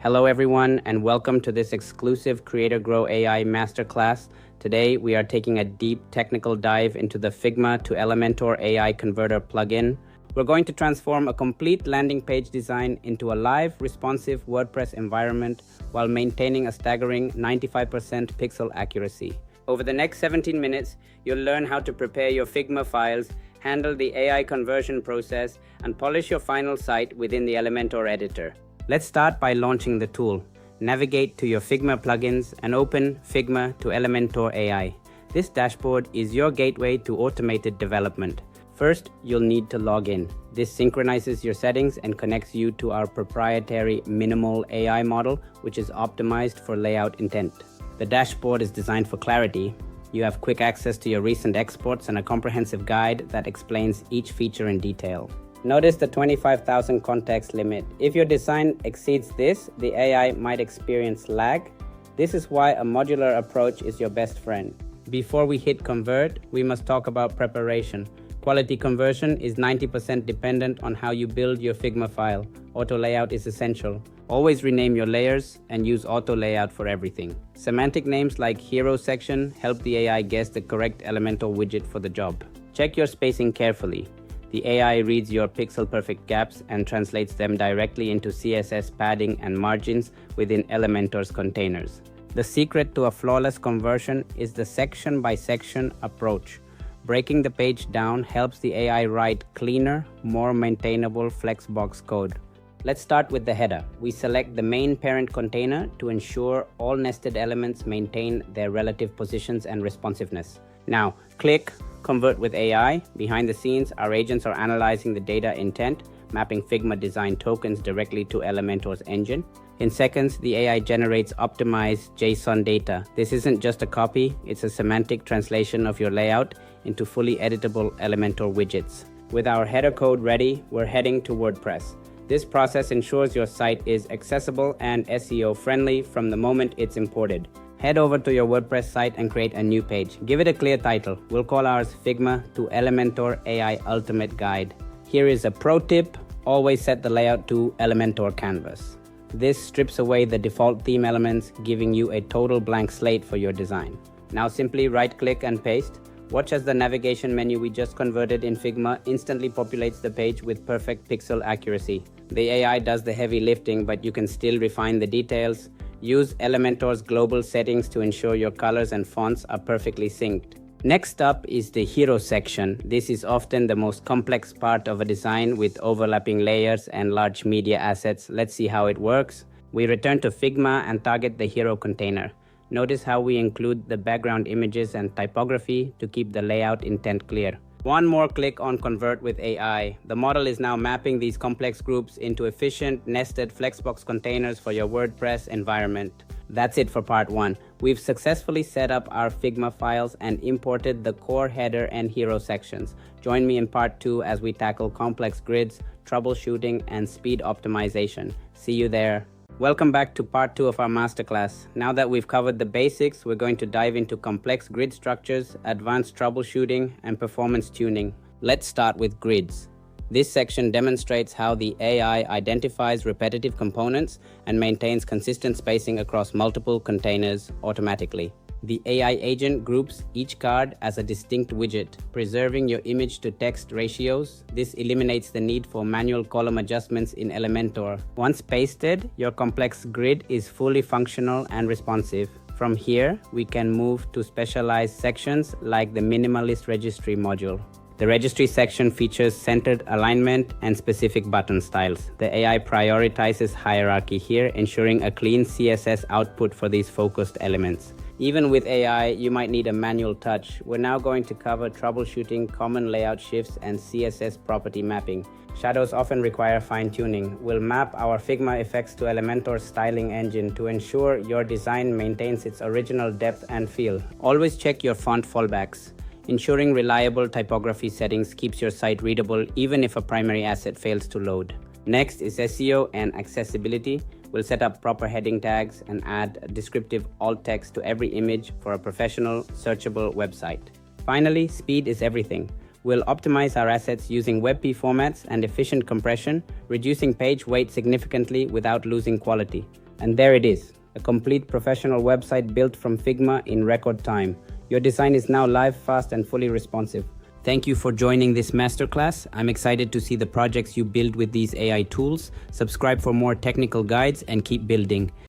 Hello everyone, and welcome to this exclusive Creator Grow AI Masterclass. Today we are taking a deep technical dive into the Figma to Elementor AI Converter plugin. We're going to transform a complete landing page design into a live, responsive WordPress environment while maintaining a staggering 95% pixel accuracy. Over the next 17 minutes, you'll learn how to prepare your Figma files, handle the AI conversion process, and polish your final site within the Elementor editor. Let's start by launching the tool. Navigate to your Figma plugins and open Figma to Elementor AI. This dashboard is your gateway to automated development. First, you'll need to log in. This synchronizes your settings and connects you to our proprietary minimal AI model, which is optimized for layout intent. The dashboard is designed for clarity. You have quick access to your recent exports and a comprehensive guide that explains each feature in detail. Notice the 25,000 context limit. If your design exceeds this, the AI might experience lag. This is why a modular approach is your best friend. Before we hit convert, we must talk about preparation. Quality conversion is 90% dependent on how you build your Figma file. Auto layout is essential. Always rename your layers and use auto layout for everything. Semantic names like hero section help the AI guess the correct Elementor widget for the job. Check your spacing carefully. The AI reads your pixel-perfect gaps and translates them directly into CSS padding and margins within Elementor's containers. The secret to a flawless conversion is the section-by-section approach. Breaking the page down helps the AI write cleaner, more maintainable Flexbox code. Let's start with the header. We select the main parent container to ensure all nested elements maintain their relative positions and responsiveness. Now, click Convert with AI. Behind the scenes, our agents are analyzing the data intent, mapping Figma design tokens directly to Elementor's engine. In seconds, the AI generates optimized JSON data. This isn't just a copy, it's a semantic translation of your layout into fully editable Elementor widgets. With our header code ready, we're heading to WordPress. This process ensures your site is accessible and SEO friendly from the moment it's imported. Head over to your WordPress site and create a new page. Give it a clear title. We'll call ours Figma to Elementor AI Ultimate Guide. Here is a pro tip. Always set the layout to Elementor Canvas. This strips away the default theme elements, giving you a total blank slate for your design. Now simply right-click and paste. Watch as the navigation menu we just converted in Figma instantly populates the page with perfect pixel accuracy. The AI does the heavy lifting, but you can still refine the details. Use Elementor's global settings to ensure your colors and fonts are perfectly synced. Next up is the hero section. This is often the most complex part of a design with overlapping layers and large media assets. Let's see how it works. We return to Figma and target the hero container. Notice how we include the background images and typography to keep the layout intent clear. One more click on Convert with AI. The model is now mapping these complex groups into efficient, nested Flexbox containers for your WordPress environment. That's it for part 1. We've successfully set up our Figma files and imported the core header and hero sections. Join me in part 2 as we tackle complex grids, troubleshooting, and speed optimization. See you there. Welcome back to part 2 of our masterclass. Now that we've covered the basics, we're going to dive into complex grid structures, advanced troubleshooting, and performance tuning. Let's start with grids. This section demonstrates how the AI identifies repetitive components and maintains consistent spacing across multiple containers automatically. The AI agent groups each card as a distinct widget, preserving your image-to-text ratios. This eliminates the need for manual column adjustments in Elementor. Once pasted, your complex grid is fully functional and responsive. From here, we can move to specialized sections like the minimalist registry module. The registry section features centered alignment and specific button styles. The AI prioritizes hierarchy here, ensuring a clean CSS output for these focused elements. Even with AI, you might need a manual touch. We're now going to cover troubleshooting, common layout shifts, and CSS property mapping. Shadows often require fine-tuning. We'll map our Figma effects to Elementor's styling engine to ensure your design maintains its original depth and feel. Always check your font fallbacks. Ensuring reliable typography settings keeps your site readable even if a primary asset fails to load. Next is SEO and accessibility. We'll set up proper heading tags and add descriptive alt text to every image for a professional, searchable website. Finally, speed is everything. We'll optimize our assets using WebP formats and efficient compression, reducing page weight significantly without losing quality. And there it is, a complete professional website built from Figma in record time. Your design is now live, fast, and fully responsive. Thank you for joining this masterclass. I'm excited to see the projects you build with these AI tools. Subscribe for more technical guides and keep building.